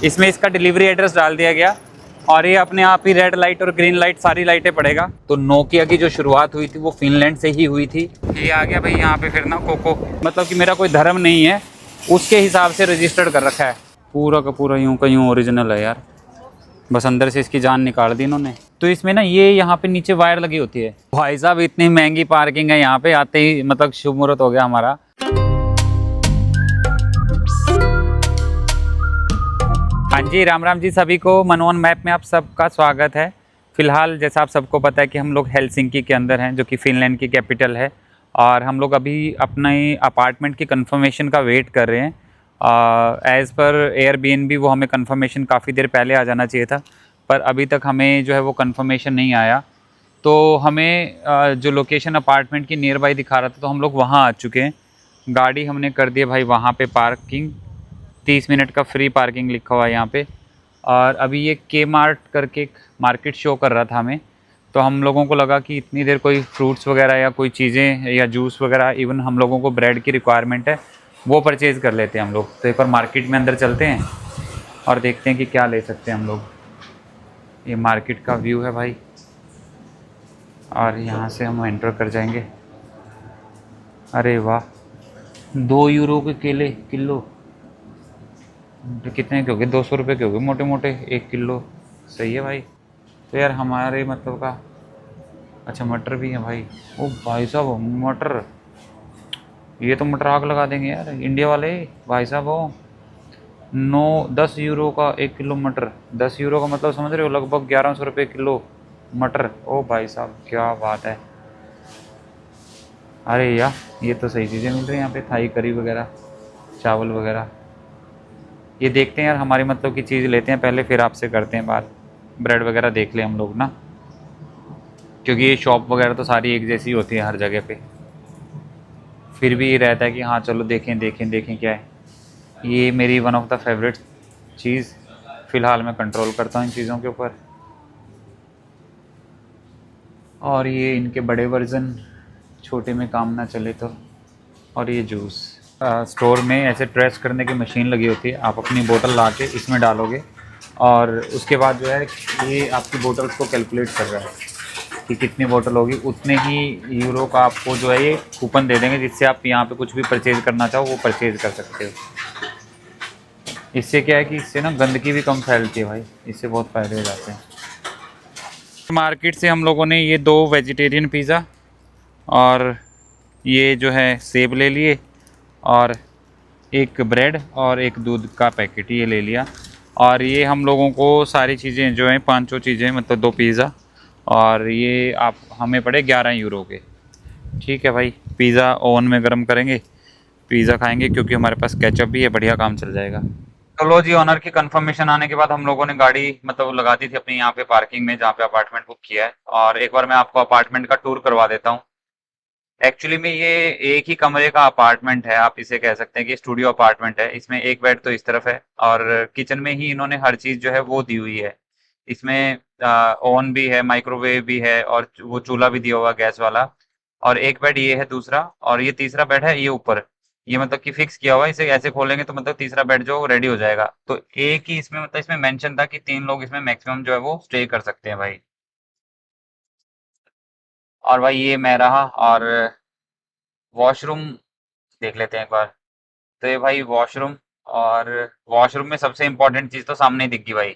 इसमें इसका delivery address डाल दिया गया और ये अपने आप ही रेड लाइट और ग्रीन लाइट सारी लाइटें पड़ेगा। तो नोकिया की जो शुरुआत हुई थी वो फिनलैंड से ही हुई थी। ये आ गया भाई यहाँ पे फिर ना कोको, मतलब कि मेरा कोई धर्म नहीं है, उसके हिसाब से रजिस्टर्ड कर रखा है। पूरा का पूरा यूं का यूं ओरिजिनल है यार, बस अंदर से इसकी जान निकाल दी इन्होंने। तो इसमें ना ये यहाँ पे नीचे वायर लगी होती है। भाई साहब इतनी महंगी पार्किंग है यहाँ पे, आते ही मतलब शुभ मुहूर्त हो गया हमारा। हाँ जी, राम राम जी सभी को। मनोन मैप में आप सबका स्वागत है। फिलहाल जैसा आप सबको पता है कि हम लोग हेलसिंकी के अंदर हैं, जो कि फिनलैंड की कैपिटल है, और हम लोग अभी अपने अपार्टमेंट की कंफर्मेशन का वेट कर रहे हैं। एज़ पर एयरबीएनबी वो हमें कंफर्मेशन काफ़ी देर पहले आ जाना चाहिए था, पर अभी तक हमें जो है वो कंफर्मेशन नहीं आया। तो हमें जो लोकेशन अपार्टमेंट की नियर बाई दिखा रहा था, तो हम लोग वहाँ आ चुके हैं। गाड़ी हमने कर दी है भाई वहाँ पे पार्किंग, 30 मिनट का फ्री पार्किंग लिखा हुआ है यहाँ पे। और अभी ये के मार्ट करके एक मार्केट शो कर रहा था हमें, तो हम लोगों को लगा कि इतनी देर कोई फ्रूट्स वगैरह या कोई चीज़ें या जूस वगैरह, इवन हम लोगों को ब्रेड की रिक्वायरमेंट है, वो परचेज़ कर लेते हैं हम लोग। तो एक बार मार्केट में अंदर चलते हैं और देखते हैं कि क्या ले सकते हैं हम लोग। ये मार्केट का व्यू है भाई, और यहाँ से हम एंटर कर जाएंगे। अरे वाह, 2 यूरो के केले किलो, तो कितने के हो गए? 200 रुपये के हो गए मोटे मोटे 1 किलो। सही है भाई। तो यार हमारे मतलब का, अच्छा मटर भी है भाई। ओ भाई साहब मटर, ये तो मटर आग लगा देंगे यार इंडिया वाले भाई साहब। हो 10 यूरो का 1 किलो मटर, 10 यूरो का मतलब समझ रहे हो, लगभग 1100 रुपये किलो मटर। ओ भाई साहब क्या बात है। अरे यार ये तो सही चीज़ें मिल रही हैं यहाँ पे, थाई करी वगैरह, चावल वगैरह। ये देखते हैं यार, हमारी मतलब की चीज़ लेते हैं पहले, फिर आपसे करते हैं बात। ब्रेड वगैरह देख लें हम लोग ना, क्योंकि ये शॉप वगैरह तो सारी एक जैसी होती है हर जगह पे। फिर भी ये रहता है कि हाँ चलो देखें देखें देखें क्या है। ये मेरी वन ऑफ द फेवरेट चीज़, फ़िलहाल मैं कंट्रोल करता हूँ इन चीज़ों के ऊपर। और ये इनके बड़े वर्ज़न, छोटे में काम ना चले तो। और ये जूस, स्टोर में ऐसे ट्रेस करने की मशीन लगी होती है, आप अपनी बोतल ला के इसमें डालोगे और उसके बाद जो है ये आपकी बोतल्स को कैलकुलेट कर रहा है कि कितनी बोतल होगी, उतने ही यूरो का आपको जो है ये कूपन दे देंगे, जिससे आप यहाँ पे कुछ भी परचेज़ करना चाहो वो परचेज़ कर सकते हो। इससे क्या है कि इससे ना गंदगी भी कम फैलती है भाई, इससे बहुत फ़ायदे हो जाते हैं। मार्केट से हम लोगों ने ये 2 वेजिटेरियन पिज़्ज़ा और ये जो है सेब ले लिए, और एक ब्रेड और एक दूध का पैकेट ये ले लिया। और ये हम लोगों को सारी चीज़ें जो हैं, 5 चीज़ें, मतलब 2 पिज़्ज़ा, और ये आप हमें पड़े 11 यूरो के। ठीक है भाई, पिज़्ज़ा ओवन में गर्म करेंगे, पिज़्ज़ा खाएंगे, क्योंकि हमारे पास केचप भी है, बढ़िया काम चल जाएगा। चलो जी, ऑनर की कंफर्मेशन आने के बाद हम लोगों ने गाड़ी मतलब लगा दी थी अपनी यहाँ पे पार्किंग में, जहाँ पे अपार्टमेंट बुक किया है। और एक बार मैं आपको अपार्टमेंट का टूर करवा देता हूँ। एक्चुअली में ये एक ही कमरे का अपार्टमेंट है, आप इसे कह सकते हैं कि स्टूडियो अपार्टमेंट है। इसमें एक बेड तो इस तरफ है, और किचन में ही इन्होंने हर चीज जो है वो दी हुई है। इसमें ओवन भी है, माइक्रोवेव भी है, और वो चूल्हा भी दिया हुआ गैस वाला। और एक बेड ये है दूसरा, और ये तीसरा बेड है ये ऊपर। ये मतलब कि फिक्स किया हुआ है, इसे ऐसे खोलेंगे तो मतलब तीसरा बेड जो रेडी हो जाएगा। तो एक ही इसमें मतलब इसमें मेंशन था कि 3 लोग इसमें मैक्सिमम जो है वो स्टे कर सकते हैं भाई। और भाई ये मैं रहा, और वॉशरूम देख लेते हैं एक बार। तो ये भाई वॉशरूम, और वॉशरूम में सबसे इम्पोर्टेंट चीज तो सामने ही दिख गई भाई।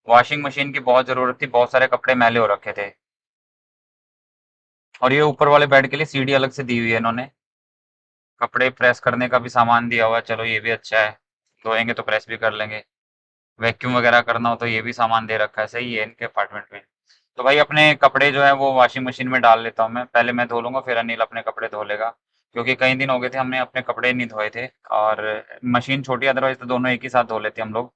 वॉशिंग मशीन की बहुत जरूरत थी, बहुत सारे कपड़े मैले हो रखे थे। और ये ऊपर वाले बेड के लिए सीढ़ी अलग से दी हुई है इन्होंने। कपड़े प्रेस करने का भी सामान दिया हुआ है, चलो ये भी अच्छा है, धोएंगे तो प्रेस भी कर लेंगे। वैक्यूम वगैरह करना हो तो ये भी सामान दे रखा है, सही है इनके अपार्टमेंट में। तो भाई अपने कपड़े जो है वो वॉशिंग मशीन में डाल लेता हूँ मैं, पहले मैं धो लूंगा, फिर अनिल अपने कपड़े धो लेगा, क्योंकि कई दिन हो गए थे हमने अपने कपड़े नहीं धोए थे। और मशीन छोटी, अदरवाइज तो दोनों एक ही साथ धो लेते हम लोग।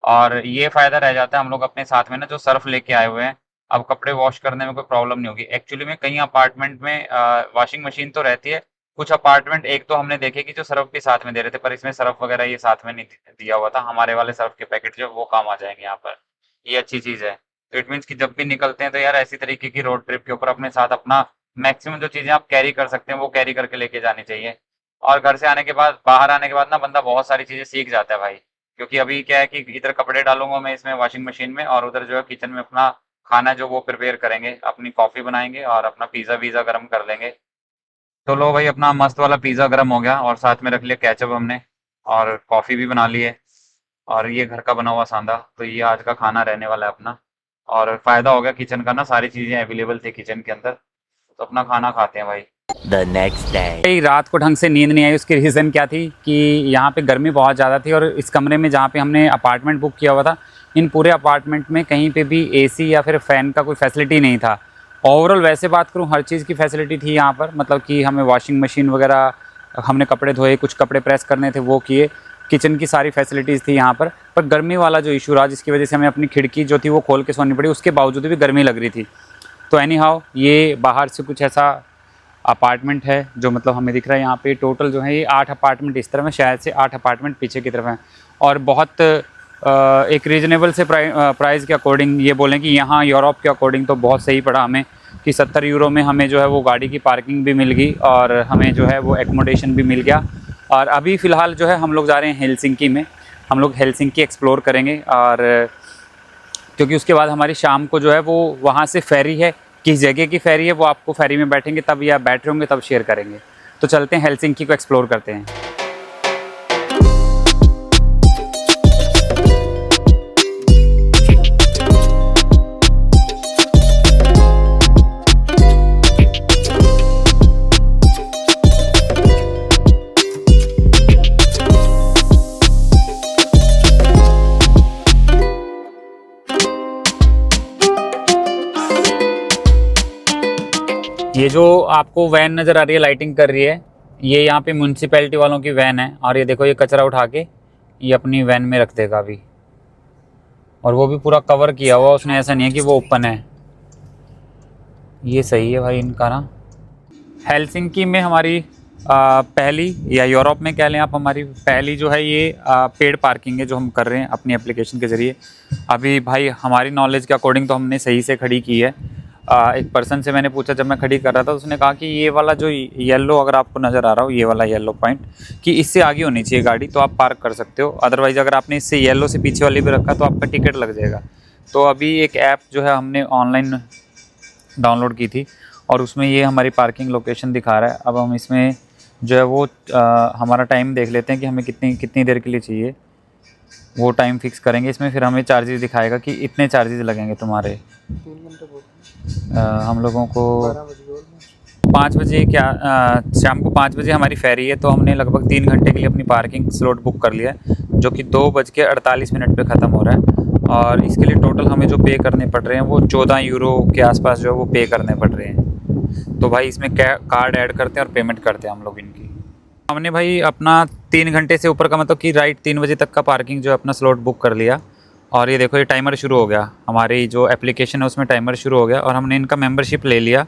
और ये फायदा रह जाता है, हम लोग अपने साथ में ना जो सर्फ लेके आए हुए हैं, अब कपड़े वॉश करने में कोई प्रॉब्लम नहीं होगी। एक्चुअली में कई अपार्टमेंट में वॉशिंग मशीन तो रहती है, कुछ अपार्टमेंट एक तो हमने देखे कि जो सर्फ भी साथ में दे रहे थे, पर इसमें सर्फ वगैरह ये साथ में नहीं दिया हुआ था। हमारे वाले सर्फ के पैकेट जो वो काम आ जाएंगे यहाँ पर, ये अच्छी चीज है। तो इट मीन्स कि जब भी निकलते हैं तो यार ऐसी तरीके की रोड ट्रिप के ऊपर अपने साथ अपना मैक्सिमम जो चीजें आप कैरी कर सकते हैं वो कैरी करके लेके जानी चाहिए। और घर से आने के बाद, बाहर आने के बाद ना बंदा बहुत सारी चीजें सीख जाता है भाई, क्योंकि अभी क्या है कि इधर कपड़े डालूंगा मैं इसमें वॉशिंग मशीन में, और उधर जो है किचन में अपना खाना जो वो प्रिपेयर करेंगे, अपनी कॉफ़ी बनाएंगे और अपना पिज़्ज़ा वीज़ा गर्म कर लेंगे। तो लो भाई, अपना मस्त वाला पिज़्ज़ा गर्म हो गया और साथ में रख लिया केचप हमने, और कॉफ़ी भी बना ली है, और ये घर का बना हुआ सांदा। तो ये आज का खाना रहने वाला है अपना। और फायदा हो गया किचन का ना, सारी चीज़ें अवेलेबल थी किचन के अंदर, तो अपना खाना खाते हैं भाई। The next day. भाई रात को ढंग से नींद नहीं आई, उसकी रीज़न क्या थी कि यहाँ पे गर्मी बहुत ज़्यादा थी, और इस कमरे में जहाँ पे हमने अपार्टमेंट बुक किया हुआ था, इन पूरे अपार्टमेंट में कहीं पे भी एसी या फिर फ़ैन का कोई फैसिलिटी नहीं था। ओवरऑल वैसे बात करूँ, हर चीज़ की फैसिलिटी थी यहाँ पर, मतलब कि हमें वॉशिंग मशीन वगैरह, हमने कपड़े धोए, कुछ कपड़े प्रेस करने थे वो किए, किचन की सारी फैसिलिटीज़ थी यहाँ पर गर्मी वाला जो इशू रहा, जिसकी वजह से हमें अपनी खिड़की जो थी वो खोल के सोनी पड़ी, उसके बावजूद भी गर्मी लग रही थी। तो एनी हाउ, ये बाहर से कुछ ऐसा अपार्टमेंट है जो मतलब हमें दिख रहा है। यहाँ पे टोटल जो है ये 8 अपार्टमेंट इस तरफ है, शायद से 8 अपार्टमेंट पीछे की तरफ हैं, और बहुत एक रीजनेबल से प्राइस के अकॉर्डिंग ये बोलें कि यहाँ यूरोप के अकॉर्डिंग तो बहुत सही पड़ा हमें, कि 70 यूरो में हमें जो है वो गाड़ी की पार्किंग भी मिल गई, और हमें जो है वो एकोमोडेशन भी मिल गया। और अभी फ़िलहाल जो है हम लोग जा रहे हैं हेलसिंकी में, हम लोग हेलसिंकी एक्सप्लोर करेंगे, और क्योंकि उसके बाद हमारी शाम को जो है वो वहाँ से फेरी है, किस जगह की फेरी है वो आपको फेरी में बैठेंगे तब, या बैठ रहे होंगे तब शेयर करेंगे। तो चलते हैं हेलसिंकी को एक्सप्लोर करते हैं। ये जो आपको वैन नज़र आ रही है लाइटिंग कर रही है, ये यहाँ पे म्यूनसिपैलिटी वालों की वैन है, और ये देखो ये कचरा उठा के ये अपनी वैन में रख देगा अभी, और वो भी पूरा कवर किया हुआ उसने, ऐसा नहीं है कि वो ओपन है। ये सही है भाई इनका ना। हेलसिंकी में हमारी पहली, या यूरोप में कह लें आप, हमारी पहली जो है ये पेड पार्किंग है जो हम कर रहे हैं अपनी एप्लीकेशन के ज़रिए। अभी भाई हमारी नॉलेज के अकॉर्डिंग तो हमने सही से खड़ी की है। एक पर्सन से मैंने पूछा जब मैं खड़ी कर रहा था, उसने कहा कि ये वाला जो येलो अगर आपको नज़र आ रहा हो, ये वाला येलो पॉइंट, कि इससे आगे होनी चाहिए गाड़ी तो आप पार्क कर सकते हो, अदरवाइज़ अगर आपने इससे येलो से पीछे वाली भी रखा तो आपका टिकट लग जाएगा। तो अभी एक ऐप जो है हमने ऑनलाइन डाउनलोड की थी, और उसमें ये हमारी पार्किंग लोकेशन दिखा रहा है। अब हम इसमें जो है वो हमारा टाइम देख लेते हैं कि हमें कितनी कितनी देर के लिए चाहिए, वो टाइम फिक्स करेंगे इसमें, फिर हमें चार्जेस दिखाएगा कि इतने चार्जेस लगेंगे तुम्हारे। 3 घंटे हम लोगों को 12 बजे 5 बजे क्या, शाम को 5 बजे हमारी फेरी है, तो हमने लगभग 3 घंटे के लिए अपनी पार्किंग स्लॉट बुक कर लिया है, जो कि 2:48 पे ख़त्म हो रहा है। और इसके लिए टोटल हमें जो पे करने पड़ रहे हैं वो 14 यूरो के आसपास जो है वो पे करने पड़ रहे हैं। तो भाई इसमें कार्ड ऐड करते हैं और पेमेंट करते हैं हम लोग इनकी। हमने भाई अपना 3 घंटे से ऊपर का, मतलब कि राइट 3 बजे तक का पार्किंग जो है अपना स्लॉट बुक कर लिया, और ये देखो ये टाइमर शुरू हो गया, हमारी जो एप्लीकेशन है उसमें टाइमर शुरू हो गया, और हमने इनका मेंबरशिप ले लिया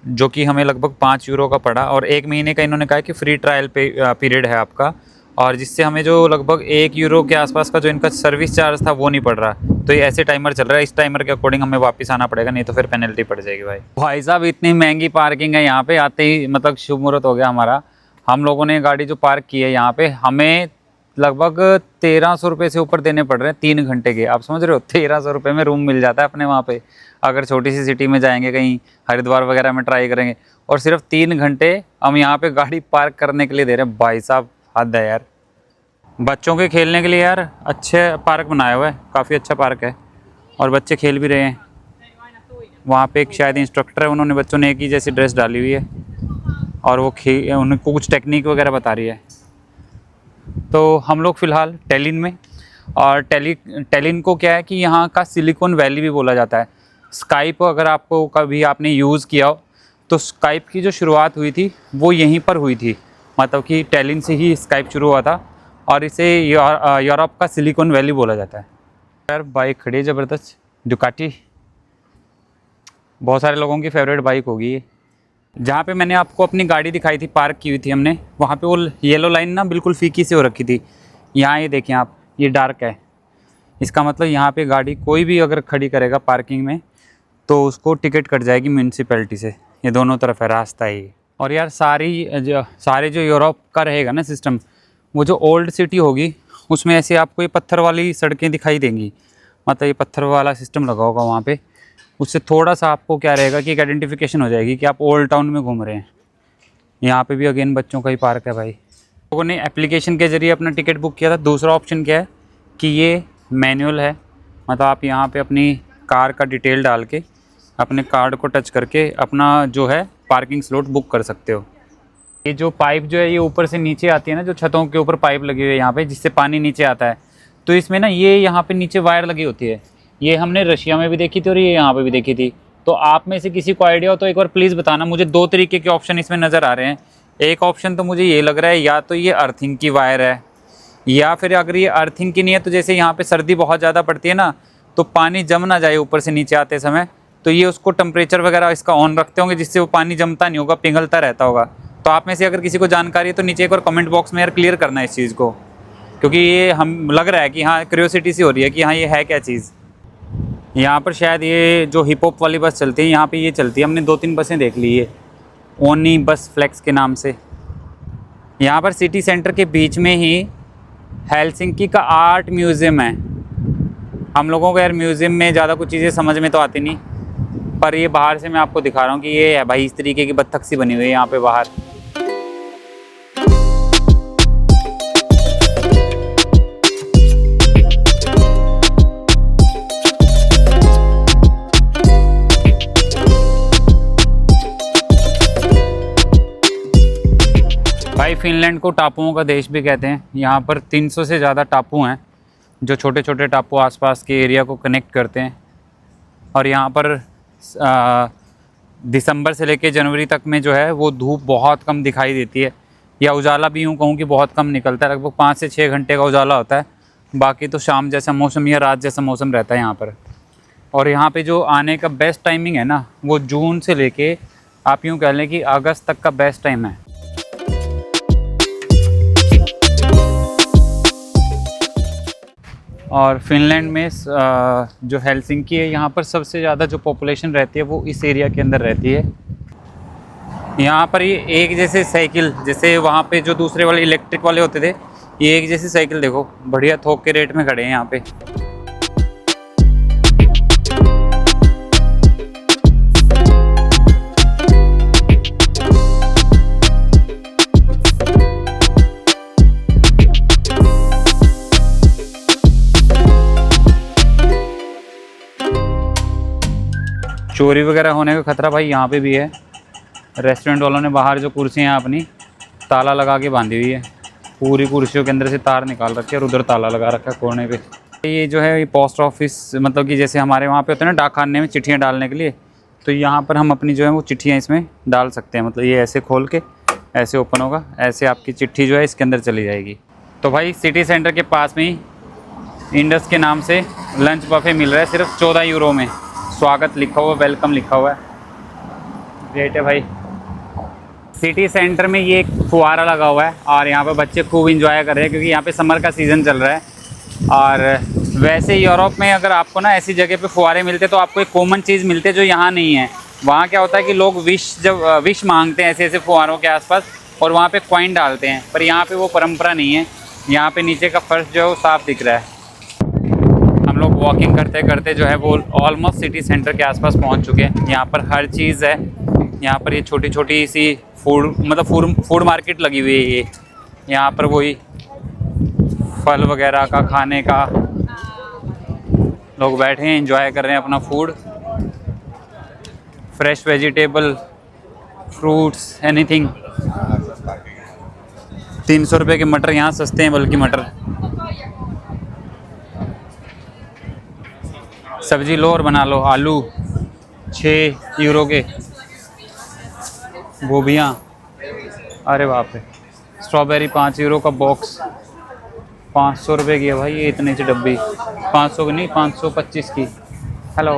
जो कि हमें लगभग 5 यूरो का पड़ा, और 1 महीने का इन्होंने कहा कि फ्री ट्रायल पीरियड है आपका, और जिससे हमें जो लगभग 1 यूरो के आसपास का जो इनका सर्विस चार्ज था वो नहीं पड़ रहा। तो ये ऐसे टाइमर चल रहा है, इस टाइमर के अकॉर्डिंग हमें वापस आना पड़ेगा, नहीं तो फिर पेनल्टी पड़ जाएगी। भाई साहब इतनी महंगी पार्किंग है यहाँ पे, आते ही मतलब शुभ मुहूर्त हो गया हमारा। हम लोगों ने गाड़ी जो पार्क की है यहाँ पे, हमें लगभग 1300 रुपये से ऊपर देने पड़ रहे हैं 3 घंटे के। आप समझ रहे हो, 1300 रुपये में रूम मिल जाता है अपने वहाँ पे, अगर छोटी सी सिटी में जाएंगे कहीं हरिद्वार वगैरह में ट्राई करेंगे, और सिर्फ 3 घंटे हम यहाँ पे गाड़ी पार्क करने के लिए दे रहे हैं। भाई साहब हद है यार। बच्चों के खेलने के लिए यार अच्छे पार्क बनाया हुआ है, काफ़ी अच्छा पार्क है, और बच्चे खेल भी रहे हैं। वहाँ पे एक शायद इंस्ट्रक्टर है, उन्होंने बच्चों ने एक ही जैसी ड्रेस डाली हुई है, और वो उनको कुछ टेक्निक वगैरह बता रही है। तो हम लोग फ़िलहाल टेलिन में, और टेलिन को क्या है कि यहाँ का सिलिकॉन वैली भी बोला जाता है। स्काइप अगर आपको कभी आपने यूज़ किया हो, तो स्काइप की जो शुरुआत हुई थी वो यहीं पर हुई थी, मतलब कि टेलिन से ही स्काइप शुरू हुआ था, और इसे यूरोप का सिलिकॉन वैली बोला जाता है। यार बाइक खड़ी है ज़बरदस्त, डुकाटी, बहुत सारे लोगों की फेवरेट बाइक होगी ये। जहाँ पे मैंने आपको अपनी गाड़ी दिखाई थी, पार्क की हुई थी हमने, वहाँ पे वो येलो लाइन ना बिल्कुल फीकी से हो रखी थी। यहाँ ये देखें आप, ये डार्क है, इसका मतलब यहाँ पे गाड़ी कोई भी अगर खड़ी करेगा पार्किंग में तो उसको टिकट कट जाएगी म्यूनसिपैलिटी से। ये दोनों तरफ है रास्ता ही। और यार सारे जो यूरोप का रहेगा ना सिस्टम, वो जो ओल्ड सिटी होगी उसमें ऐसे आपको ये पत्थर वाली सड़कें दिखाई देंगी, मतलब ये पत्थर वाला सिस्टम लगा होगा वहाँ पे। उससे थोड़ा सा आपको क्या रहेगा कि एक आइडेंटिफिकेशन हो जाएगी कि आप ओल्ड टाउन में घूम रहे हैं। यहाँ पे भी अगेन बच्चों का ही पार्क है भाई। लोगों ने एप्लीकेशन के ज़रिए अपना टिकट बुक किया था। दूसरा ऑप्शन क्या है कि ये मैनुअल है, मतलब आप यहाँ पे अपनी कार का डिटेल डाल के अपने कार्ड को टच करके अपना जो है पार्किंग स्लॉट बुक कर सकते हो। ये जो पाइप जो है ये ऊपर से नीचे आती है ना, जो छतों के ऊपर पाइप लगी हुई है यहाँ पे, जिससे पानी नीचे आता है। तो इसमें ना ये यहाँ पे नीचे वायर लगी होती है। ये हमने रशिया में भी देखी थी और ये यहाँ पे भी देखी थी। तो आप में से किसी को आइडिया हो तो एक बार प्लीज़ बताना मुझे। दो तरीके के ऑप्शन इसमें नज़र आ रहे हैं। एक ऑप्शन तो मुझे ये लग रहा है या तो ये अर्थिंग की वायर है, या फिर अगर ये अर्थिंग की नहीं है तो जैसे यहाँ पे सर्दी बहुत ज़्यादा पड़ती है ना, तो पानी जम ना जाए ऊपर से नीचे आते समय, तो ये उसको टेम्परेचर वगैरह इसका ऑन रखते होंगे जिससे वो पानी जमता नहीं होगा, पिघलता रहता होगा। तो आप में से अगर किसी को जानकारी है तो नीचे एक बार कमेंट बॉक्स में यार क्लियर करना है इस चीज़ को, क्योंकि ये हम लग रहा है कि हाँ क्यूरियोसिटी सी हो रही है कि हाँ ये है क्या चीज़। यहाँ पर शायद ये जो हिप हॉप वाली बस चलती है यहाँ पे ये चलती है। हमने 2-3 बसें देख ली है ओनी बस फ्लेक्स के नाम से। यहाँ पर सिटी सेंटर के बीच में ही हेलसिंकी का आर्ट म्यूज़ियम है। हम लोगों को यार म्यूज़ियम में ज़्यादा कुछ चीज़ें समझ में तो आती नहीं, पर ये बाहर से मैं आपको दिखा रहा हूँ कि ये है भाई इस तरीके की बत्तख सी बनी हुई है यहाँ पे बाहर। भाई फिनलैंड को टापुओं का देश भी कहते हैं। यहाँ पर 300 से ज़्यादा टापू हैं जो छोटे छोटे टापू आसपास के एरिया को कनेक्ट करते हैं। और यहाँ पर दिसंबर से लेकर जनवरी तक में जो है वो धूप बहुत कम दिखाई देती है, या उजाला भी यूँ कहूँ कि बहुत कम निकलता है। लगभग 5 से 6 घंटे का उजाला होता है, बाकी तो शाम जैसा मौसम या रात जैसा मौसम रहता है यहाँ पर। और यहाँ पे जो आने का बेस्ट टाइमिंग है ना, वो जून से लेके आप यूँ कह लें कि अगस्त तक का बेस्ट टाइम है। और फिनलैंड में जो हेलसिंकी है यहाँ पर सबसे ज़्यादा जो पॉपुलेशन रहती है वो इस एरिया के अंदर रहती है। यहाँ पर ये एक जैसे साइकिल, जैसे वहाँ पे जो दूसरे वाले इलेक्ट्रिक वाले होते थे, ये एक जैसी साइकिल देखो बढ़िया थोक के रेट में खड़े हैं यहाँ पे। चोरी वगैरह होने का खतरा भाई यहाँ पे भी है। रेस्टोरेंट वालों ने बाहर जो कुर्सियाँ अपनी ताला लगा के बांधी हुई है, पूरी कुर्सियों के अंदर से तार निकाल रखे और उधर ताला लगा रखा है कोने पे। ये जो है ये पोस्ट ऑफिस, मतलब कि जैसे हमारे वहाँ पे होते हैं ना डाकखाने में चिट्ठियाँ डालने के लिए, तो यहाँ पर हम अपनी जो है वो चिट्ठियाँ इसमें डाल सकते हैं। मतलब ये ऐसे खोल के ऐसे ओपन होगा, ऐसे आपकी चिट्ठी जो है इसके अंदर चली जाएगी। तो भाई सिटी सेंटर के पास में ही इंडस के नाम से लंच बफे मिल रहा है सिर्फ 14 यूरो में। स्वागत लिखा हुआ, वेलकम लिखा हुआ है, ग्रेट है भाई। सिटी सेंटर में ये एक फुहारा लगा हुआ है और यहाँ पे बच्चे खूब इंजॉय कर रहे हैं क्योंकि यहाँ पे समर का सीज़न चल रहा है। और वैसे यूरोप में अगर आपको ना ऐसी जगह पे फुहारे मिलते तो आपको एक कॉमन चीज़ मिलती है जो यहाँ नहीं है। वहाँ क्या होता है कि लोग विश मांगते हैं ऐसे ऐसे फुहारों के आसपास और वहाँ पे कॉइन डालते हैं, पर यहाँ पे वो परंपरा नहीं है। यहाँ पे नीचे का फर्श जो है वो साफ़ दिख रहा है। हम लोग वॉकिंग करते करते जो है वो ऑलमोस्ट सिटी सेंटर के आसपास पहुँच चुके हैं। यहाँ पर हर चीज़ है। यहाँ पर ये छोटी छोटी सी फूड मार्केट लगी हुई है। ये यहाँ पर वही फल वगैरह का खाने का, लोग बैठे हैं एंजॉय कर रहे हैं अपना food. Fresh vegetable, fruits, anything. 300 रुपये के मटर यहाँ सस्ते हैं, बल्कि मटर। सब्जी लो और बना लो। आलू 6 यूरो के, गोभियाँ, अरे बाप रे। स्ट्रॉबेरी 5 यूरो का बॉक्स, 500 रुपये की है भाई ये इतने सी डब्बी। 500 की नहीं, 525 की। हेलो,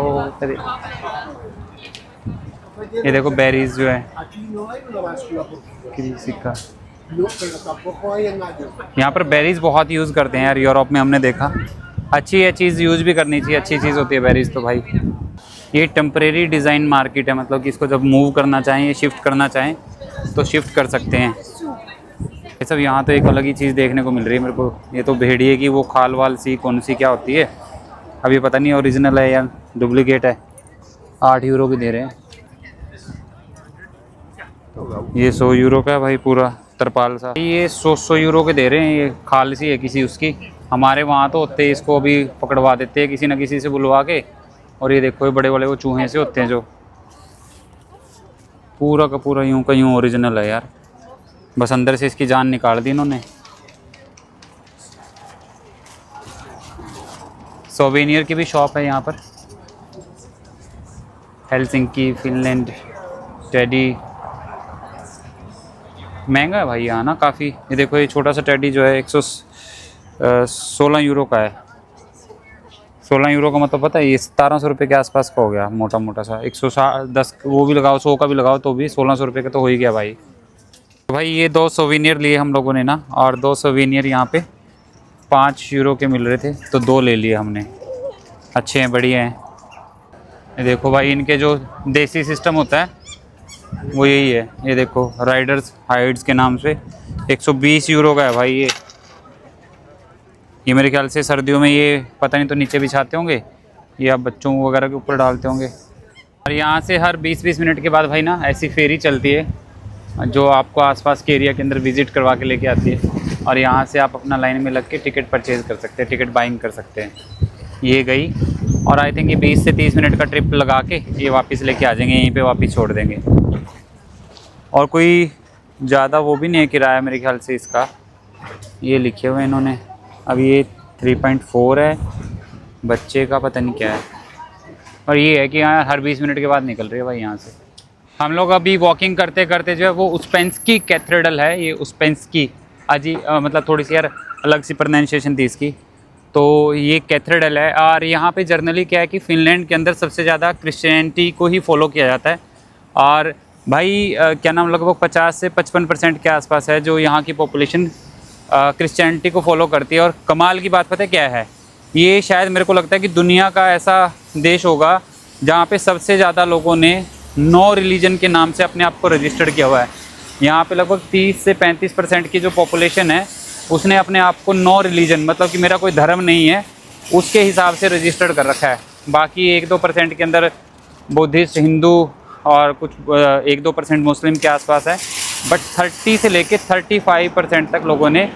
ये देखो बेरीज जो है सिक्का। यहाँ पर बेरीज बहुत यूज़ करते हैं यार यूरोप में, हमने देखा। अच्छी है चीज़, यूज़ भी करनी चाहिए, अच्छी चीज़ होती है बेरीज तो भाई। ये टेम्परेरी डिज़ाइन मार्केट है, मतलब कि इसको जब मूव करना चाहें या शिफ्ट करना चाहें तो शिफ्ट कर सकते हैं। ये सब यहाँ तो एक अलग ही चीज़ देखने को मिल रही है मेरे को। ये तो भेड़िए की वो खाल वाल सी कौन सी क्या होती है, अभी पता नहीं ओरिजिनल है या डुप्लीकेट है। 8 यूरो की दे रहे हैं। ये 100 यूरो का है भाई पूरा तरपाल सा। ये 100 यूरो के दे रहे हैं। ये खाल सी है किसी उसकी। हमारे वहाँ तो होते हैं, इसको अभी पकड़वा देते हैं किसी न किसी से बुलवा के। और ये देखो ये बड़े बड़े वो चूहे से होते हैं जो पूरा का पूरा यूं का यूं ओरिजिनल है यार। बस अंदर से इसकी जान निकाल दी इन्होंने। सोवेनियर की भी शॉप है यहाँ पर। Helsinki, Finland, teddy. महंगा है भाई यहाँ ना काफ़ी। ये देखो ये छोटा सा टेडी जो है 116 यूरो का है। 16 यूरो का मतलब पता है ये 1700 रुपये के आसपास का हो गया। मोटा मोटा सा 110 वो भी लगाओ 100 का भी लगाओ तो भी 1600 रुपये का तो हो ही गया भाई। तो भाई ये 2 सोवेनियर लिए हम लोगों ने ना, और 2 सोवेनियर यहाँ पे 5 यूरो के मिल रहे थे तो 2 ले लिए हमने। अच्छे हैं, बढ़िया हैं। ये देखो भाई इनके जो देसी सिस्टम होता है वो यही है। ये देखो राइडर्स हाइड्स के नाम से 120 यूरो का है भाई ये मेरे ख्याल से सर्दियों में ये पता नहीं तो नीचे बिछाते होंगे या बच्चों वगैरह के ऊपर डालते होंगे। और यहाँ से हर 20-20 मिनट के बाद भाई ना ऐसी फेरी चलती है जो आपको आसपास के एरिया के अंदर विज़िट करवा के लेके आती है। और यहाँ से आप अपना लाइन में लग के टिकट परचेज़ कर सकते हैं, टिकट बाइंग कर सकते हैं। ये गई और आई थिंक ये 20 से 30 मिनट का ट्रिप लगा के ये वापस लेके आ जाएंगे, यहीं पे वापस छोड़ देंगे। और कोई ज़्यादा वो भी नहीं है किराया मेरे ख्याल से इसका। ये लिखे हुए इन्होंने। अब ये 3.4 है, बच्चे का पता नहीं क्या है। और ये है कि यहाँ हर 20 मिनट के बाद निकल रही है भाई यहाँ से। हम लोग अभी वॉकिंग करते करते जो है वो उस्पेंस्की कैथेड्रल है। ये उस्पेंस्की मतलब थोड़ी सी यार अलग सी प्रोनाउंसिएशन थी इसकी। तो ये कैथेड्रल है। और यहाँ पे जर्नली क्या है कि फ़िनलैंड के अंदर सबसे ज़्यादा क्रिश्चियनिटी को ही फॉलो किया जाता है। और भाई क्या नाम लगभग 50 से 55% के आसपास है जो यहाँ की पॉपुलेशन क्रिश्चियनिटी को फॉलो करती है। और कमाल की बात पता है क्या है, ये शायद मेरे को लगता है कि दुनिया का ऐसा देश होगा जहाँ पे सबसे ज़्यादा लोगों ने नो रिलीजन के नाम से अपने आप को रजिस्टर्ड किया हुआ है। यहाँ पे लगभग 30 से 35% की जो पॉपुलेशन है उसने अपने आप को नो रिलीजन मतलब कि मेरा कोई धर्म नहीं है उसके हिसाब से रजिस्टर्ड कर रखा है। बाकी 1-2% के अंदर बुद्धिस्ट, हिंदू और कुछ 1-2% मुस्लिम के आसपास है। बट 30 से लेके 35% तक लोगों ने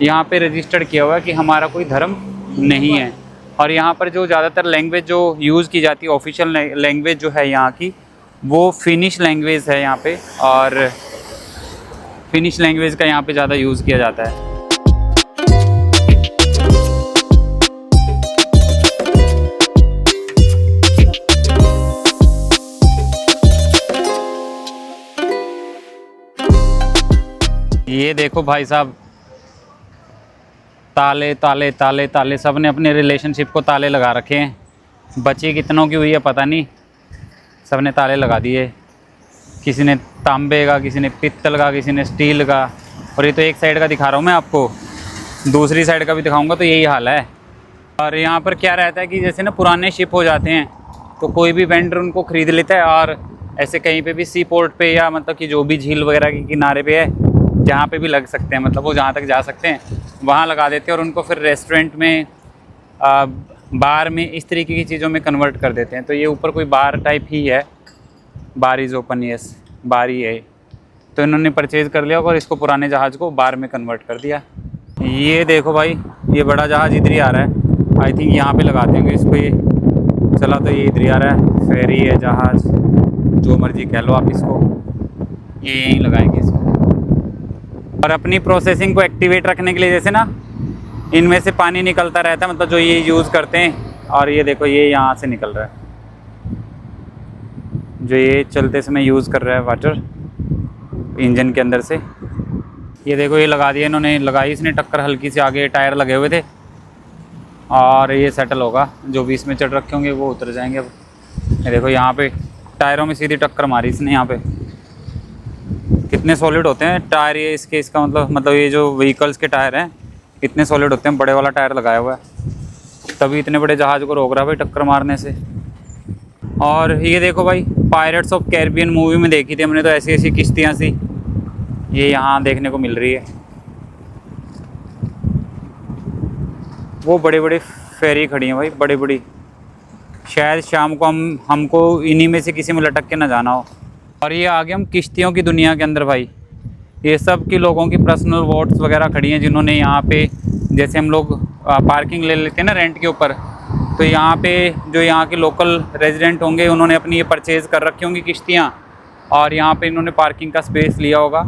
यहाँ पे रजिस्टर्ड किया हुआ है कि हमारा कोई धर्म नहीं है। और यहाँ पर जो ज़्यादातर लैंग्वेज जो यूज़ की जाती है, ऑफिशियल लैंग्वेज जो है यहाँ की, वो फिनिश लैंग्वेज है यहाँ पे। और फिनिश लैंग्वेज का यहाँ पे ज़्यादा यूज़ किया जाता है। ये देखो भाई साहब, ताले ताले ताले ताले, सब ने अपने रिलेशनशिप को ताले लगा रखे हैं। बची कितनों की हुई है पता नहीं, सब ने ताले लगा दिए। किसी ने तांबे का, किसी ने पित्तल का, किसी ने स्टील का। और ये तो एक साइड का दिखा रहा हूँ मैं आपको, दूसरी साइड का भी दिखाऊंगा तो यही हाल है। और यहाँ पर क्या रहता है कि जैसे ना पुराने शिप हो जाते हैं तो कोई भी वेंडर उनको ख़रीद लेता है और ऐसे कहीं पे भी सी पोर्ट पे या मतलब कि जो भी झील वगैरह के किनारे पे है जहाँ पे भी लग सकते हैं, मतलब वो जहाँ तक जा सकते हैं वहाँ लगा देते हैं और उनको फिर रेस्टोरेंट में, बार में, इस तरीके की चीज़ों में कन्वर्ट कर देते हैं। तो ये ऊपर कोई बार टाइप ही है, बार इज़ ओपन, यस बार ही है। तो इन्होंने परचेज़ कर लिया और इसको पुराने जहाज़ को बार में कन्वर्ट कर दिया। ये देखो भाई, ये बड़ा जहाज़ इधर ही आ रहा है। आई थिंक यहाँ पे लगा देंगे इसको। ये चला तो ये इधर ही आ रहा है, फेरी है, जहाज़, जो मर्जी कह लो आप इसको, ये यहीं लगाएंगे इसको। और अपनी प्रोसेसिंग को एक्टिवेट रखने के लिए जैसे ना इनमें से पानी निकलता रहता है, मतलब जो ये यूज़ करते हैं। और ये देखो ये यहाँ से निकल रहा है, जो ये चलते समय यूज़ कर रहा है वाटर इंजन के अंदर से। ये देखो ये लगा दिया इन्होंने, लगाई इसने टक्कर हल्की से, आगे टायर लगे हुए थे और ये सेटल होगा। जो भी इसमें चढ़ रखे होंगे वो उतर जाएंगे। अब ये देखो यहाँ पे टायरों में सीधी टक्कर मारी इसने। यहाँ पे कितने सॉलिड होते हैं टायर ये इसके, इसका मतलब ये जो व्हीकल्स के टायर हैं इतने सॉलिड होते हैं। बड़े वाला टायर लगाया हुआ है, तभी इतने बड़े जहाज़ को रोक रहा है भाई टक्कर मारने से। और ये देखो भाई, पायरेट्स ऑफ कैरिबियन मूवी में देखी थी हमने तो ऐसी ऐसी किश्तियाँ सी, ये यहाँ देखने को मिल रही है। वो बड़े बड़े फेरी खड़ी हैं भाई, बड़ी बड़ी। शायद शाम को हमको इन्हीं में से किसी में लटक के ना जाना हो। और ये आ गए हम किश्तियों की दुनिया के अंदर भाई। ये सब की लोगों की पर्सनल बोट्स वगैरह खड़ी हैं, जिन्होंने यहाँ पे, जैसे हम लोग पार्किंग ले लेते हैं ना रेंट के ऊपर, तो यहाँ पे जो यहाँ के लोकल रेजिडेंट होंगे उन्होंने अपनी ये परचेज़ कर रखी होंगी किश्तियाँ, और यहाँ पे इन्होंने पार्किंग का स्पेस लिया होगा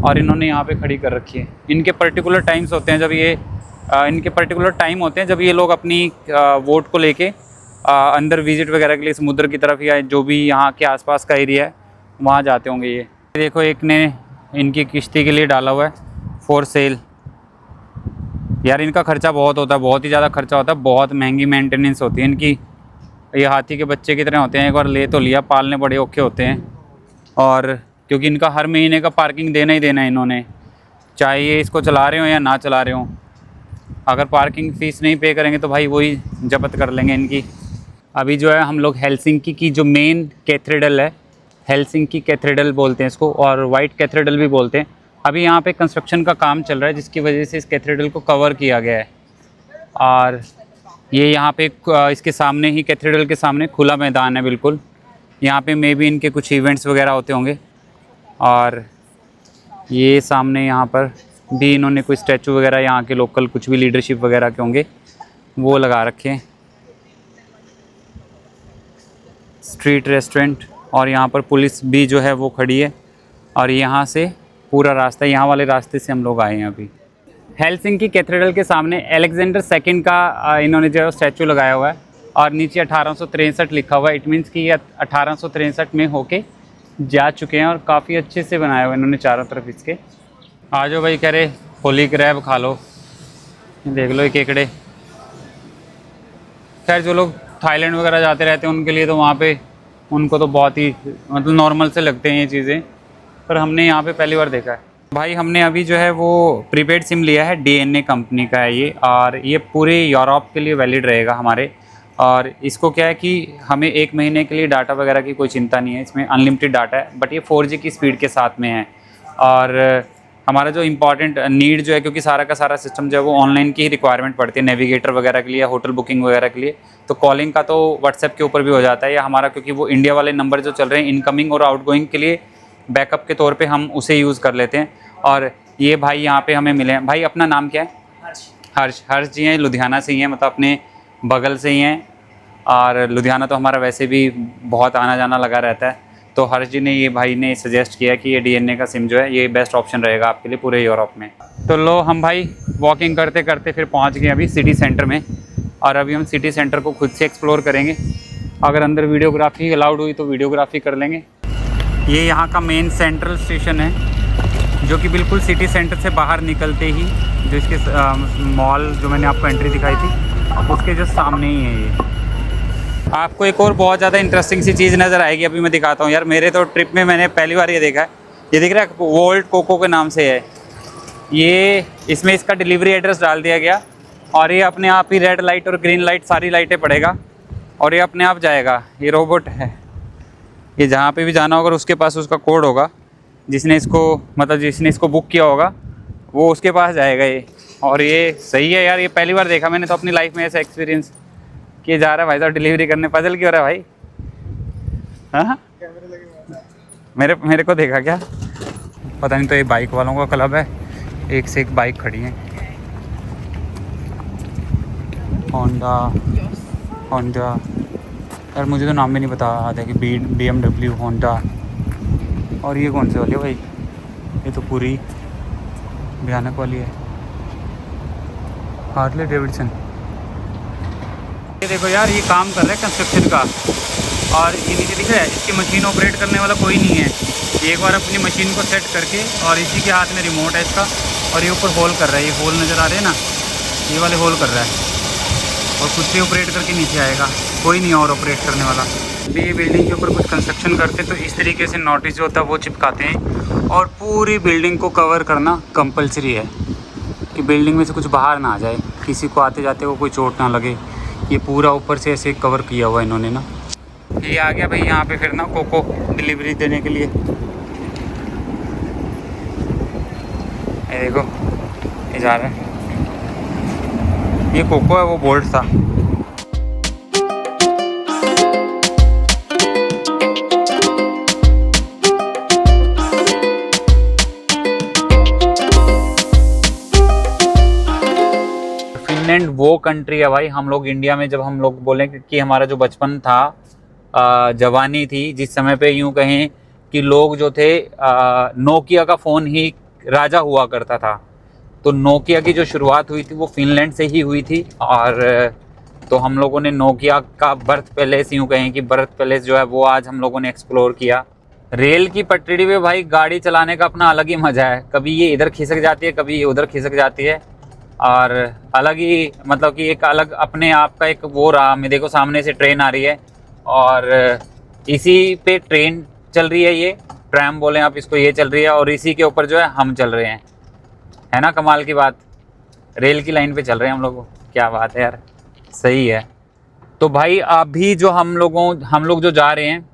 और इन्होंने यहाँ पे खड़ी कर रखी है। इनके पर्टिकुलर टाइम्स होते हैं जब ये इनके पर्टिकुलर टाइम होते हैं जब ये लोग अपनी वोट को लेके अंदर विजिट वगैरह के लिए समुद्र की तरफ या जो भी यहाँ के आसपास का एरिया है वहाँ जाते होंगे। ये देखो एक ने इनकी किश्ती के लिए डाला हुआ है फॉर सेल। यार इनका खर्चा बहुत होता है, बहुत ही ज़्यादा खर्चा होता है, बहुत महंगी मेंटेनेंस होती है इनकी। ये हाथी के बच्चे की तरह होते हैं, एक बार ले तो लिया, पालने बड़े औखे होते हैं। और क्योंकि इनका हर महीने का पार्किंग देना ही देना है इन्होंने, चाहे ये इसको चला रहे हो या ना चला रहे हो। अगर पार्किंग फ़ीस नहीं पे करेंगे तो भाई वही जब्त कर लेंगे इनकी। अभी जो है हम लोग हेलसिंकी की जो मेन कैथेड्रल है, हेलसिंकी कैथेड्रल बोलते हैं इसको, और वाइट कैथेड्रल भी बोलते हैं। अभी यहाँ पे कंस्ट्रक्शन का काम चल रहा है जिसकी वजह से इस कैथेड्रल को कवर किया गया है। और ये यहाँ पे इसके सामने ही, कैथेड्रल के सामने खुला मैदान है बिल्कुल। यहाँ पे मे भी इनके कुछ इवेंट्स वगैरह होते होंगे। और ये सामने यहाँ पर भी इन्होंने कोई स्टैचू वगैरह यहाँ के लोकल कुछ भी लीडरशिप वगैरह के होंगे वो लगा रखे हैं। स्ट्रीट रेस्टोरेंट, और यहाँ पर पुलिस भी जो है वो खड़ी है। और यहाँ से पूरा रास्ता, यहाँ वाले रास्ते से हम लोग आए हैं अभी। हेलसिंकी कैथेड्रल के सामने अलेक्जेंडर सेकंड का इन्होंने जो है स्टैचू लगाया हुआ है, और नीचे 1863 लिखा हुआ है। इट मीन्स कि ये 1863 में होके जा चुके हैं, और काफ़ी अच्छे से बनाया हुआ है इन्होंने चारों तरफ इसके। आ जाओ भाई, कह रहे होली क्रैब खा लो, देख लो ये केकड़े। खैर जो लोग थाईलैंड वगैरह जाते रहते हैं उनके लिए तो वहाँ पे उनको तो बहुत ही मतलब नॉर्मल से लगते हैं ये चीज़ें, पर हमने यहाँ पे पहली बार देखा है भाई। हमने अभी जो है वो प्रीपेड सिम लिया है, DNA कंपनी का है ये, और ये पूरे यूरोप के लिए वैलिड रहेगा हमारे। और इसको क्या है कि हमें 1 महीने के लिए डाटा वगैरह की कोई चिंता नहीं है, इसमें अनलिमिटेड डाटा है, बट ये 4G की स्पीड के साथ में है। और हमारा जो इम्पॉर्टेंट नीड जो है, क्योंकि सारा का सारा सिस्टम जो है वो ऑनलाइन की ही रिक्वायरमेंट पड़ती है, नेविगेटर वगैरह के लिए, होटल बुकिंग वगैरह के लिए, तो कॉलिंग का तो व्हाट्सएप के ऊपर भी हो जाता है, या हमारा क्योंकि वो इंडिया वाले नंबर जो चल रहे हैं इनकमिंग और आउटगोइंग के लिए बैकअप के तौर पे हम उसे यूज़ कर लेते हैं। और ये भाई यहाँ पे हमें मिले हैं। भाई अपना नाम क्या है? हर्ष जी हैं, लुधियाना से ही हैं, मतलब अपने बगल से ही हैं। और लुधियाना तो हमारा वैसे भी बहुत आना जाना लगा रहता है, तो हर्ष जी ने, ये भाई ने सजेस्ट किया कि ये DNA का सिम जो है ये बेस्ट ऑप्शन रहेगा आपके लिए पूरे यूरोप में। तो लो हम भाई वॉकिंग करते करते फिर पहुंच गए अभी सिटी सेंटर में, और अभी हम सिटी सेंटर को खुद से एक्सप्लोर करेंगे। अगर अंदर वीडियोग्राफी अलाउड हुई तो वीडियोग्राफी कर लेंगे। ये यहाँ का मेन सेंट्रल स्टेशन है, जो कि बिल्कुल सिटी सेंटर से बाहर निकलते ही जो इसके मॉल जो मैंने आपको एंट्री दिखाई थी उसके जस्ट सामने ही है ये। आपको एक और बहुत ज़्यादा इंटरेस्टिंग सी चीज़ नज़र आएगी, अभी मैं दिखाता हूँ। यार मेरे तो ट्रिप में मैंने पहली बार ये देखा है, ये दिख रहा है वोल्ट कोको के नाम से है ये। इसमें इसका डिलीवरी एड्रेस डाल दिया गया, और ये अपने आप ही रेड लाइट और ग्रीन लाइट सारी लाइटें पड़ेगा, और ये अपने आप जाएगा। ये रोबोट है, ये जहाँ पे भी जाना होगा उसके पास उसका कोड होगा, जिसने इसको बुक किया होगा वो उसके पास जाएगा ये। और ये सही है यार, ये पहली बार देखा मैंने तो अपनी लाइफ में ऐसा एक्सपीरियंस किए जा रहा है भाई साहब डिलीवरी करने। पजल क्यों रहा है भाई? हाँ मेरे को देखा क्या पता नहीं। तो ये बाइक वालों का क्लब है, एक से एक बाइक खड़ी है। होंडा यार मुझे तो नाम भी नहीं पता आता कि BMW, होंडा। और ये कौन से वाली है भाई? ये तो पूरी भयानक वाली है, हार्ले डेविडसन। ये देखो यार, ये काम कर रहा है कंस्ट्रक्शन का, और ये नीचे दिख रहा है, इसकी मशीन ऑपरेट करने वाला कोई नहीं है। ये एक बार अपनी मशीन को सेट करके, और इसी के हाथ में रिमोट है इसका, और ये ऊपर होल कर रहा है। ये होल नज़र आ रहे हैं ना, ये वाले होल कर रहा है, और खुद से ऑपरेट करके नीचे आएगा, कोई नहीं और ऑपरेट करने वाला। भी ये बिल्डिंग के ऊपर कुछ कंस्ट्रक्शन करते तो इस तरीके से नोटिस जो होता है वो चिपकाते हैं, और पूरी बिल्डिंग को कवर करना कंपलसरी है कि बिल्डिंग में से कुछ बाहर ना आ जाए, किसी को आते जाते को कोई चोट ना लगे। ये पूरा ऊपर से ऐसे कवर किया हुआ इन्होंने ना। ये आ गया भाई यहाँ पे फिर ना कोको डिलीवरी देने के लिए। ये देखो ये जा रहा है, ये कोको है, वो बोल्ट था। फिनलैंड वो कंट्री है भाई, हम लोग इंडिया में जब हम लोग बोलें कि हमारा जो बचपन था, जवानी थी, जिस समय पे यूं कहें कि लोग जो थे, नोकिया का फ़ोन ही राजा हुआ करता था। तो नोकिया की जो शुरुआत हुई थी वो फिनलैंड से ही हुई थी। और तो हम लोगों ने नोकिया का बर्थ पैलेस, यूं कहें कि बर्थ पैलेस जो है वो आज हम लोगों ने एक्सप्लोर किया। रेल की पटरी पे भाई गाड़ी चलाने का अपना अलग ही मज़ा है। कभी ये इधर खिसक जाती है, कभी ये उधर खिसक जाती है, और अलग ही मतलब कि एक अलग अपने आप का एक वो रहा। मैं देखो सामने से ट्रेन आ रही है और इसी पे ट्रेन चल रही है, ये ट्रैम बोलें आप इसको, ये चल रही है और इसी के ऊपर जो है हम चल रहे हैं। है ना कमाल की बात, रेल की लाइन पे चल रहे हैं हम लोग। क्या बात है यार, सही है। तो भाई अभी जो हम लोग जो जा रहे हैं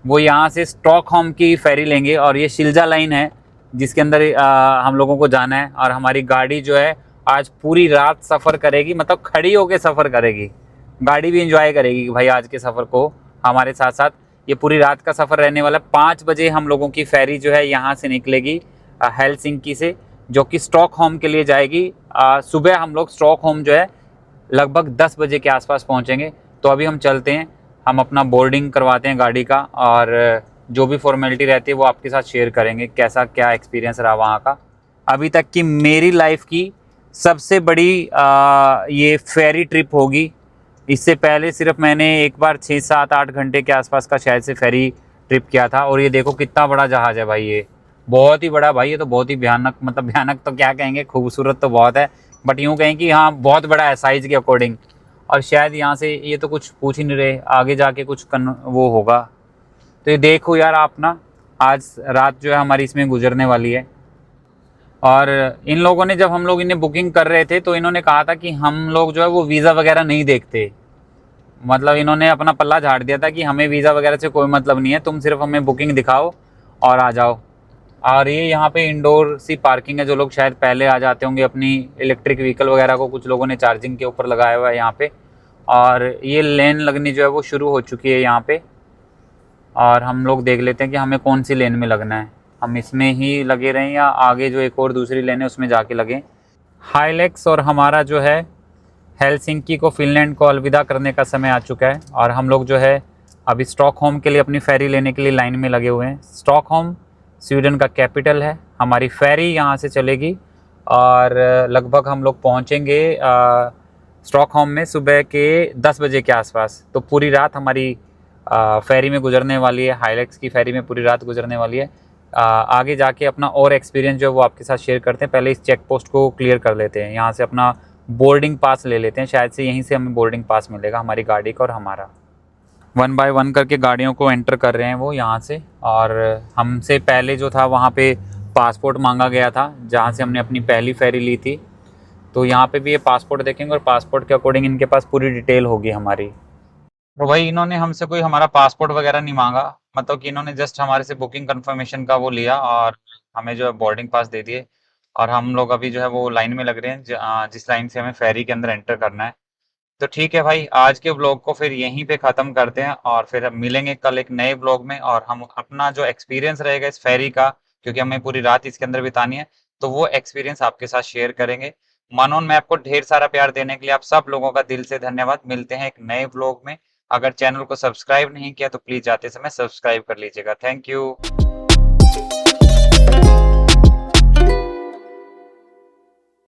वो यहाँ से स्टॉकहोम की फेरी लेंगे, और ये शिल्जा लाइन है जिसके अंदर हम लोगों को जाना है। और हमारी गाड़ी जो है आज पूरी रात सफ़र करेगी, मतलब खड़ी होके सफ़र करेगी। गाड़ी भी इंजॉय करेगी कि भाई आज के सफ़र को हमारे साथ साथ। ये पूरी रात का सफ़र रहने वाला है। 5 बजे हम लोगों की फेरी जो है यहाँ से निकलेगी हेलसिंकी से, जो कि स्टॉकहोम के लिए जाएगी। सुबह हम लोग स्टॉकहोम जो है लगभग 10 बजे के आसपास पहुँचेंगे। तो अभी हम चलते हैं, हम अपना बोर्डिंग करवाते हैं गाड़ी का, और जो भी फॉर्मेलिटी रहती है वो आपके साथ शेयर करेंगे, कैसा क्या एक्सपीरियंस रहा वहाँ का। अभी तक की मेरी लाइफ की सबसे बड़ी ये फेरी ट्रिप होगी। इससे पहले सिर्फ मैंने एक बार 6, 7, 8 घंटे के आसपास का शायद से फेरी ट्रिप किया था। और ये देखो कितना बड़ा जहाज़ है भाई, ये बहुत ही बड़ा भाई। ये तो बहुत ही भयानक, मतलब भयानक तो क्या कहेंगे, खूबसूरत तो बहुत है, बट यूँ कहें कि हाँ बहुत बड़ा है साइज़ के अकॉर्डिंग। और शायद यहाँ से ये तो कुछ पूछ ही नहीं रहे, आगे जाके कुछ वो होगा। तो ये देखो यार आप ना, आज रात जो है हमारी इसमें गुजरने वाली है। और इन लोगों ने, जब हम लोग इन्हें बुकिंग कर रहे थे तो इन्होंने कहा था कि हम लोग जो है वो वीज़ा वगैरह नहीं देखते। मतलब इन्होंने अपना पल्ला झाड़ दिया था कि हमें वीज़ा वगैरह से कोई मतलब नहीं है, तुम सिर्फ हमें बुकिंग दिखाओ और आ जाओ। और ये यहाँ पे इंडोर सी पार्किंग है, जो लोग शायद पहले आ जाते होंगे अपनी इलेक्ट्रिक व्हीकल वगैरह को, कुछ लोगों ने चार्जिंग के ऊपर लगाया हुआ है यहाँ पे। और ये लेन लगनी जो है वो शुरू हो चुकी है यहाँ पे। और हम लोग देख लेते हैं कि हमें कौन सी लेन में लगना है, हम इसमें ही लगे रहें या आगे जो एक और दूसरी लेन है उसमें जाके लगें। हाइलेक्स और हमारा जो है हेलसिंकी को, फिनलैंड को अलविदा करने का समय आ चुका है। और हम लोग जो है अभी स्टॉकहोम के लिए अपनी फेरी लेने के लिए लाइन में लगे हुए हैं। स्टॉकहोम स्वीडन का कैपिटल है। हमारी फेरी यहाँ से चलेगी और लगभग हम लोग पहुँचेंगे स्टॉकहोम में सुबह के 10 बजे के आसपास। तो पूरी रात हमारी फेरी में गुजरने वाली है, हाइलेक्स की फेरी में पूरी रात गुजरने वाली है। आगे जाके अपना और एक्सपीरियंस जो है वो आपके साथ शेयर करते हैं। पहले इस चेक पोस्ट को क्लियर कर लेते हैं, यहाँ से अपना बोर्डिंग पास ले लेते हैं। शायद से यहीं से हमें बोर्डिंग पास मिलेगा हमारी गाड़ी का और हमारा। 1 बाय 1 करके गाड़ियों को एंटर कर रहे हैं वो यहाँ से। और हमसे पहले जो था वहाँ पे पासपोर्ट मांगा गया था, जहाँ से हमने अपनी पहली फेरी ली थी। तो यहाँ पे भी ये पासपोर्ट देखेंगे और पासपोर्ट के अकॉर्डिंग इनके पास पूरी डिटेल होगी हमारी। तो भाई इन्होंने हमसे कोई हमारा पासपोर्ट वगैरह नहीं मांगा, मतलब कि इन्होंने जस्ट हमारे से बुकिंग कंफर्मेशन का वो लिया और हमें जो है बोर्डिंग पास दे दिए। और हम लोग अभी जो है वो लाइन में लग रहे हैं, जिस लाइन से हमें फेरी के अंदर एंटर करना है। तो ठीक है भाई, आज के व्लॉग को फिर यहीं पे ख़त्म करते हैं और फिर हम मिलेंगे कल एक नए व्लॉग में। और हम अपना जो एक्सपीरियंस रहेगा इस फेरी का, क्योंकि हमें पूरी रात इसके अंदर बितानी है, तो वो एक्सपीरियंस आपके साथ शेयर करेंगे। मनोन मैप को ढेर सारा प्यार देने के लिए आप सब लोगों का दिल से धन्यवाद। मिलते हैं एक नए व्लॉग में। अगर चैनल को सब्सक्राइब नहीं किया तो प्लीज़ जाते समय सब्सक्राइब कर लीजिएगा। Thank you.